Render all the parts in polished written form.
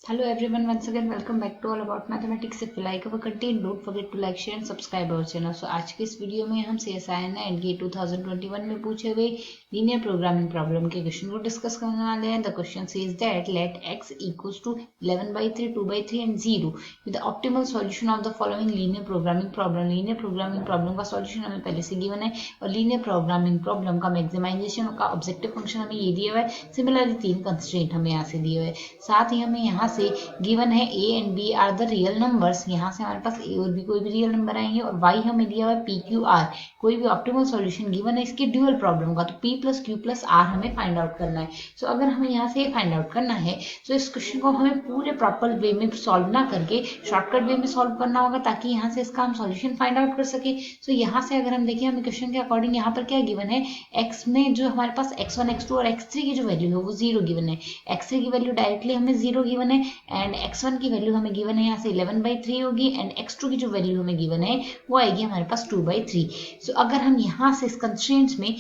Hello everyone, once again welcome back to All About Mathematics. If you like our content, don't forget to like, share and subscribe our channel. So आज के इस video में हम CSIR and के 2021 में पूछे हुए linear programming problem के क्वेश्चन को डिस्कस करने वाले हैं. The question says that let x equals to 11/3, 2/3 and 0 with the optimal solution of the following linear programming problem. Linear programming problem का सॉल्यूशन हमें पहले से गिवन है और लीनियर प्रोग्रामिंग प्रॉब्लम का मैक्सिमाइजेशन का ऑब्जेक्टिव फंक्शन हमें ये दिया हुआ है. सिमिलरली 3 कंस्ट्रेंट हमें यहाँ से दिए हुए हैं. साथ ही हमें यहाँ से गिवन है a and b are the real numbers. यहाँ से हमारे पास a और b कोई भी रियल नंबर आएंगे और y हमें दिया हुआ है p q r. कोई भी ऑप्टिमल सॉल्यूशन गिवन है इसके ड्यूअल प्रॉब्लम का, तो p plus q plus r हमें फाइंड आउट करना है. सो अगर हमें यहाँ से फाइंड आउट करना है तो इस क्वेश्चन को हमें पूरे प्रॉपर वे में सॉल्व ना करके शॉर्टकट वे में सॉल्व करना होगा ताकि यहाँ से इसका हम सॉल्यूशन फाइंड आउट कर सके. सो यहाँ से अगर हम देखें हमें क्वेश्चन के अकॉर्डिंग यहाँ पर क्या गिवन है, x में जो हमारे पास x1 x2 और x3 की जो वैल्यू है वो 0 गिवन है. x3 की वैल्यू डायरेक्टली हमें 0 गिवन है एंड x1 की वैल्यू हमें गिवन है यहाँ से 11/3 होगी एंड x2 की जो वैल्यू हमें गिवन है वो आएगी हमारे पास 2/3. सो अगर हम यहाँ से इस कंस्ट्रेंट्स में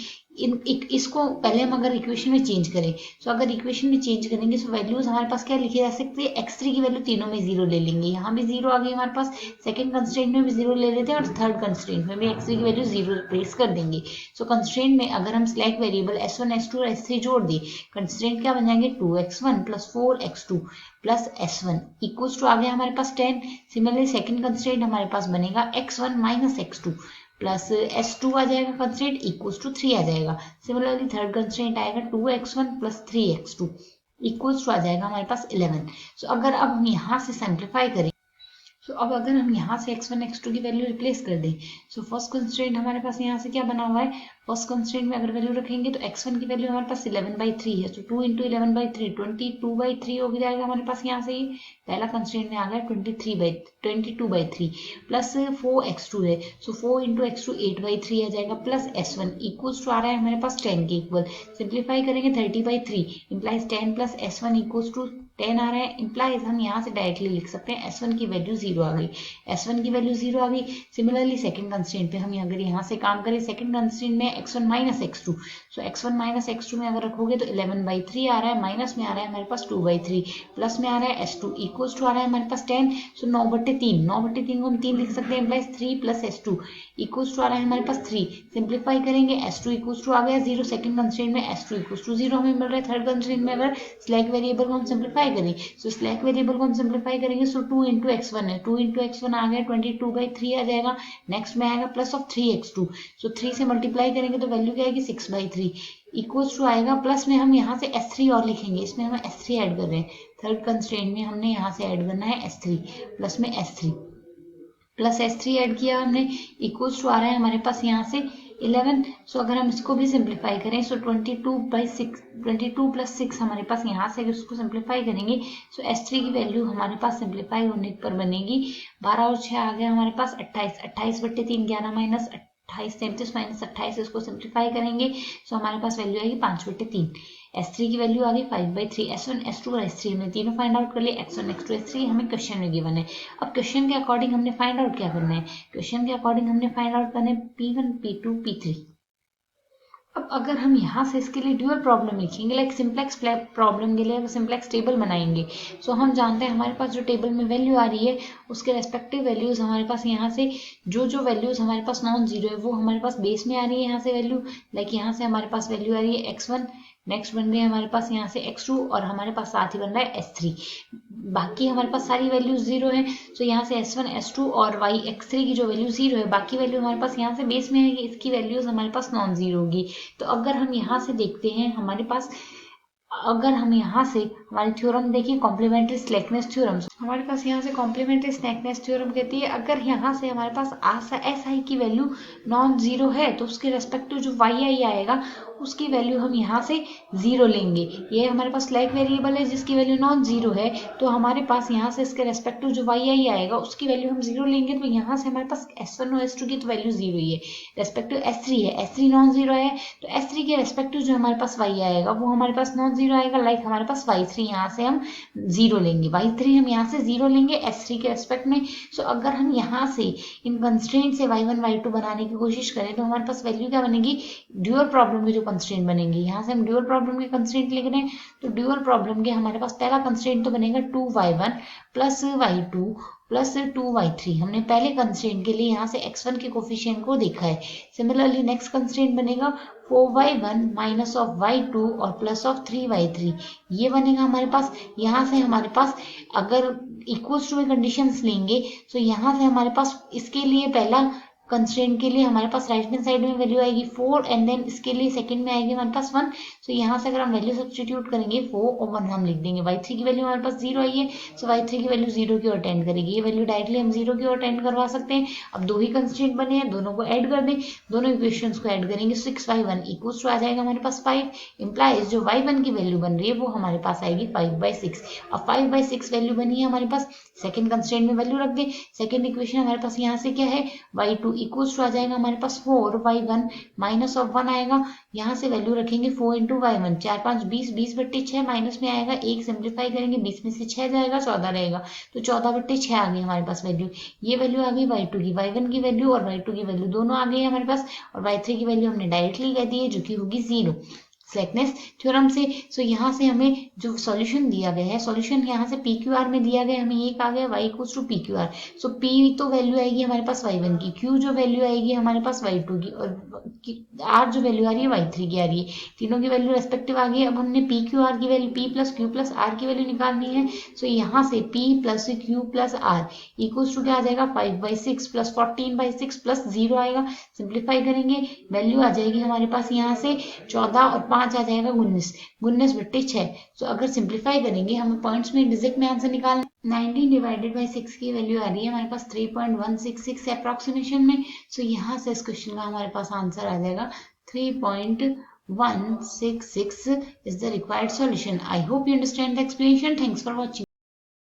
इसको पहले हम अगर इक्वेशन में चेंज करें, सो अगर इक्वेशन में चेंज करेंगे सो वैल्यूज हमारे पास क्या लिखी जा सकती है, x3 की वैल्यू तीनों में 0 ले लेंगे. यहाँ भी 0 आ गई हमारे पास, सेकंड कंस्ट्रेंट में भी 0 ले लेते हैं और थर्ड कंस्ट्रेंट में भी x3 की वैल्यू 0 रिप्लेस कर देंगे. सो कंस्ट्रेंट में अगर हम सिलेक्ट वेरिएबल s1 s2 और s3 जोड़ दें, कंस्ट्रेंट क्या बन जाएंगे 2x1 plus 4x2 plus s1 equals to आ गया हमारे पास 10. सिमिलरली सेकंड कंस्ट्रेंट हमारे पास बनेगा x1 minus x2 plus s2 आ जाएगा कंस्ट्रेंट इक्वल्स टू 3 आ जाएगा. सिमिलरली थर्ड कंस्ट्रेंट आएगा 2x1 plus 3x2 equals to आ जाएगा हमारे पास 11. सो अगर अब हम यहाँ से सिंप्लीफाई करें, तो अब अगर हम यहाँ से x1 x2 की वैल्यू रिप्लेस कर दें, सो फर्स्ट कंस्ट्रेंट हमारे पास यहाँ से क्या बना हुआ है, फर्स्ट कंस्ट्रेंट में अगर वैल्यू रखेंगे तो x1 की वैल्यू हमारे पास 11/3 है. तो 2 इंटू 11/3 22/3 हो जाएगा हमारे पास. यहाँ से पहला कंस्ट्रेंट में आ गया 22/3 प्लस 4x2 है. सो 4 इंटू x2 8/3 आ जाएगा प्लस s1 इक्वल्स टू आ रहा है हमारे पास 10 के इक्वल. सिंप्लीफाई करेंगे 30/3 implies 10 plus s1 equals to 10 आ रहा है. इंप्लाइज हम यहाँ से डायरेक्टली लिख सकते हैं s1 की वैल्यू 0 आ गई. s1 की वैल्यू 0 आ गई. सिमिलरली सेकंड कंस्ट्रेंट पे हम अगर यहाँ से काम करें, सेकंड कंस्ट्रेंट में x1 माइनस x2, सो x1 माइनस x2 में अगर रखोगे तो 11/3 आ रहा है, माइनस में आ रहा है हमारे पास 2/3, प्लस में आ रहा है s2 इक्वल्स टू आ रहा है हमारे पास 10. सो 9/3 9/3 को हम 3 लिख सकते हैं, implies 3 plus s2 equals to आ रहा है हमारे पास 3. सिंप्लीफाई करेंगे s2 इक्वल्स टू आ गया 0. सेकंड कंस्ट्रेंट में s2 इक्वल्स टू 0 हमें मिल रहा है. थर्ड कंस्ट्रेंट में अगर स्लैक वेरिएबल को हम सिंप्लीफाई करें, सो स्लैक वेरिएबल को हम सिंप्लीफाई करेंगे सो 2 इंटू x1 है, 2 इंटू x1 आ गया 22/3 आ जाएगा. नेक्स्ट में आएगा प्लस ऑफ 3x2, सो 3 से मल्टीप्लाई करेंगे तो वैल्यू क्या आएगी 6/3 इक्वल्स टू आएगा. प्लस में हम यहाँ से s3 और लिखेंगे, इसमें हम s3 ऐड कर रहे हैं. थर्ड कंस्ट्रेंट में हमने यहाँ से ऐड करना है s3 प्लस में s3 प्लस s3 ऐड किया हमने इक्वल्स टू आ रहा है हमारे पास यहाँ से 11. सो अगर हम इसको भी सिंप्लीफाई करें सो 22 प्लस 6 हमारे पास यहाँ से उसको सिंप्लीफाई करेंगे सो s3 की वैल्यू हमारे पास सिंप्लीफाई होने पर बनेगी 12 और 6 आ गया हमारे पास 28. 28/3 11 माइनस 28 37 माइनस 28 इसको सिंप्लीफाई करेंगे सो हमारे पास वैल्यू आएगी 5/3. s3 की वैल्यू आ गई 5/3. s1 s2 और s3 हमने तीनों फाइंड आउट कर लिए. x1 x2 s3 हमें क्वेश्चन में गिवन है. अब क्वेश्चन के अकॉर्डिंग हमने फाइंड आउट क्या करना है, क्वेश्चन के अकॉर्डिंग हमने फाइंड आउट करना है p1 p2 p3. अब अगर हम यहाँ से इसके लिए ड्यूअल प्रॉब्लम लिखेंगे, लाइक सिंप्लेक्स प्रॉब्लम के लिए सिंप्लेक्स टेबल बनाएंगे. सो हम जानते हैं हमारे पास जो टेबल में वैल्यू आ रही है उसके रेस्पेक्टिव वैल्यूज हमारे पास यहाँ से जो वैल्यूज हमारे पास नॉन जीरो है वो हमारे पास बेस में आ रही है यहाँ से वैल्यू. लाइक यहाँ से हमारे पास वैल्यू आ रही है x1, नेक्स्ट बन रही है हमारे पास यहाँ से x2 और हमारे पास साथ ही बन रहा है s3. बाकी हमारे पास सारी वैल्यूज जीरो है. सो यहाँ से s1 s2 और y x3 की जो वैल्यू जीरो है, बाकी वैल्यू हमारे पास यहाँ से बेस में आएगी, इसकी वैल्यूज हमारे पास नॉन जीरो होगी. तो अगर हम यहाँ से देखते हैं हमारे पास, अगर हम यहाँ से हमारी थ्योरम देखिए कॉम्प्लीमेंट्री स्लैकनेस थ्योरम, हमारे पास यहाँ से कॉम्प्लीमेंट्री स्लैकनेस थ्योरम कहती है अगर यहाँ से हमारे पास एस आई की वैल्यू नॉन जीरो है तो उसके रेस्पेक्टिव जो वाई आई आएगा उसकी वैल्यू हम यहाँ से जीरो लेंगे. ये हमारे पास स्लैक वेरिएबल है जिसकी वैल्यू नॉन जीरो है, तो हमारे पास यहाँ से इसके रेस्पेक्टिव जो वाई आई आएगा उसकी वैल्यू हम जीरो लेंगे. तो यहाँ से हमारे पास s1 और s2 की तो वैल्यू जीरो ही है, रेस्पेक्टिव s3 है, s3 नॉन जीरो है तो s3 के रेस्पेक्टिव जो हमारे पास y आएगा वो हमारे पास नॉन जीरो आएगा, लाइक हमारे पास y3 y3 यहाँ से हम 0 लेंगे, y3 हम यहाँ से 0 लेंगे s3 के रेस्पेक्ट में। सो अगर हम यहाँ से इन कंस्ट्रेंट से y1 y2 बनाने की कोशिश करें तो हमारे पास वैल्यू क्या बनेगी, ड्यूअल प्रॉब्लम के जो कंस्ट्रेंट बनेंगे, यहाँ से हम ड्यूअल प्रॉब्लम के कंस्ट्रेंट लिख रहे हैं, तो ड्यूअल प्रॉब्लम के हमारे पास पहला कंस्ट्रेंट तो बनेगा 2y1 plus y2 plus 2y3। हमने पहले कंस्ट्रेंट के लिए यहाँ से x1 के कोफिशिएंट को देखा है। सिमिलरली नेक्स्ट कंस्ट्रेंट बनेगा 4y1 माइनस ऑफ y2 और प्लस ऑफ 3y3, ये बनेगा हमारे पास। यहाँ से हमारे पास अगर इक्वल्स टू कंडीशंस लेंगे तो यहाँ से हमारे पास इसके लिए पहला कंस्ट्रेंट के लिए हमारे पास राइट हैंड साइड में वैल्यू आएगी 4 एंड देन इसके लिए सेकंड में आएगी हमारे पास 1। सो यहाँ से अगर हम वैल्यू सब्स्टिट्यूट करेंगे 4 और 1 हम लिख देंगे। y3 की वैल्यू हमारे पास 0 आई है, सो y3 की वैल्यू 0 की ओर टेंड करेगी, ये वैल्यू डायरेक्टली हम 0 की ओर टेंड करवा सकते हैं। अब दो ही कंस्ट्रेंट बने हैं, दोनों को ऐड कर दें, दोनों इक्वेशंस को ऐड करेंगे 6y1 इक्वल्स टू आ जाएगा हमारे पास 5, इंप्लाइज जो y1 की वैल्यू बन रही है वो हमारे पास आएगी 5/6। अब 5/6 वैल्यू बनी है हमारे पास, सेकंड कंस्ट्रेंट में वैल्यू रख दें। सेकंड इक्वेशन हमारे पास यहाँ से क्या है, y2 इक्वल्स टू आ जाएगा हमारे पास 4y1 माइनस ऑफ 1 आएगा, यहाँ से वैल्यू रखेंगे 4 इंटू y1, 4 5 20, 20/6 माइनस में आएगा 1, सिंप्लीफाई करेंगे 20 में से 6 जाएगा 14 रहेगा, तो 14/6 आ गई हमारे पास वैल्यू। ये वैल्यू आ गई y2 की, y1 की वैल्यू और y2 की वैल्यू दोनों आ गई हमारे पास, और y3 की वैल्यू हमने डायरेक्टली कह दी है जो कि होगी 0 स्लैकनेस थ्योरम से। सो यहाँ से हमें जो सॉल्यूशन दिया गया है, सॉल्यूशन यहाँ से PQR में दिया गया, हमें ये कहा गया y equals to PQR। So P तो वैल्यू आएगी हमारे पास y1 की, Q जो वैल्यू आएगी हमारे पास y2 की, और R जो वैल्यू आ रही है y3 की आ रही है, तीनों की वैल्यू रेस्पेक्टिव आ गई। अब हमने PQR की value P plus Q plus R की वैल्यू निकालनी है। सो यहाँ से P plus Q plus R equals to क्या आ जाएगा, 5/6 प्लस 14/6 प्लस 0 आएगा, सिंप्लीफाई करेंगे वैल्यू आ जाएगी हमारे पास यहाँ से 14 और 5 आ जाएगा 19/6। सो अगर सिंप्लीफाई करेंगे, हमें पॉइंट्स में डिजिट में आंसर निकालना, 19 डिवाइडेड बाई 6 की वैल्यू आ रही है हमारे पास 3.166 अप्रोक्सीमेशन में। सो यहाँ से इस क्वेश्चन का हमारे पास आंसर आ जाएगा 3.166 is the required solution. I hope you understand the explanation. Thanks for watching.